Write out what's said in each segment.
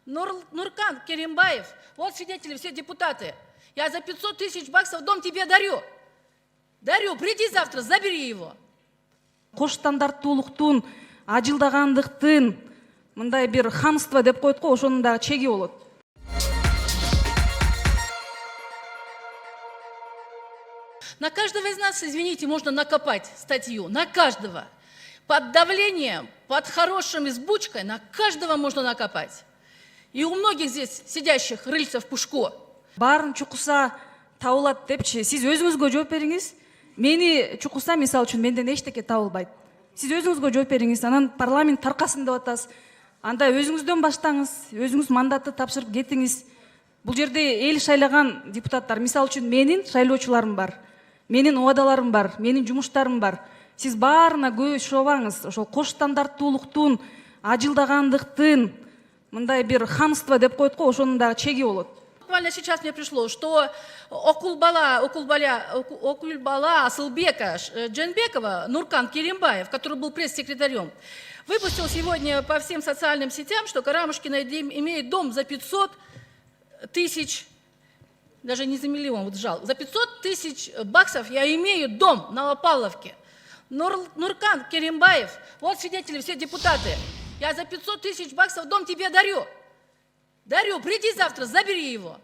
Нуркан Керимбаев, вот свидетели, все депутаты. Я за 500 тысяч баксов дом тебе дарю. Дарю, приди завтра, забери его. Кош стандарттуулуктун, ажылдагандыктын мындай бир хамство деп коет го, ошонун дагы чеги болот. На каждого из нас, извините, можно накопать статью, на каждого. Под давлением, под хорошим избучкой, на каждого можно накопать. И у многих здесь сидящих рыльца в пушко. Баарын чукуса табылат депчи, сиз өзүңүзгө жооп бериңиз. Мени чукуса, мисалы үчүн, менден эчтеке табылбайт. Сиз өзүңүзгө жооп бериңиз, анан парламент таркасын деп атасыз. Анда өзүңүздөн баштаңыз, өзүңүз мандатты тапшырып кетиңиз. Бул жерде эл шайлаган депутаттар, мисалы үчүн, менин шайлоочуларым бар, менин убадаларым бар, менин жумуштарым бар. Сиз баарына көз шобаңыз, ошол кош стандарттуулуктун, ажылдагандыктын мындай бир хамство деп коет го, ошонун дагы чеги болот. Буквально сейчас мне пришло, что Окулбала Асылбека Дженбекова Нуркан Керимбаев, который был пресс-секретарем, выпустил сегодня по всем социальным сетям, что Карамушкина имеет дом за 500 тысяч, даже не за миллион, вот жал, за 500 тысяч баксов я имею дом на Лопаловке. Нуркан Керимбаев, вот свидетели, все депутаты, я за 500 тысяч баксов дом тебе дарю. Дарю, приди завтра, забери его.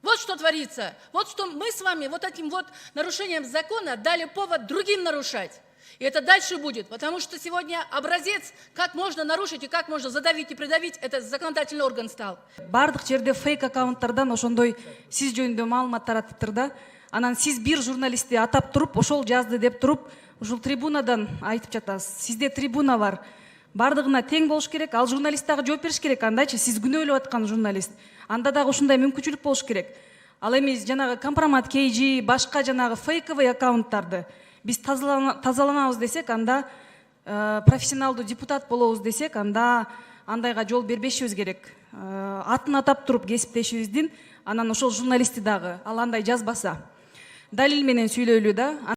Вот что творится. Вот что мы с вами вот этим вот нарушением закона дали повод другим нарушать. И это дальше будет, потому что сегодня образец, как можно нарушить и как можно задавить и придавить, это законодательный орган стал. Бардык жерде фейк аккаунттардан ошондой сиз жөнүндө маалымат таратыптыр да. Анан сиз бир журналистти атап туруп, ошол жазды деп туруп, ушул трибунадан айтып жатасыз. Сизде трибуна бар. Бардыгына тең болуш керек, ал журналист дагы жооп бериш керек, андайчы сиз күнөөлөп аткан журналист. Анда дагы ушундай мүмкүнчүлүк болуш керек. Ал эми жанагы компромат KG, башка жанагы фейковый аккаунттарды биз тазаланабыз десек, анда профессионалдуу депутат болобуз десек, анда андайга жол бербешибиз керек. Атын атап туруп кесиптешибиздин, анан ошол журналистти дагы ал андай жазбаса, далил менен сүйлөйлү да.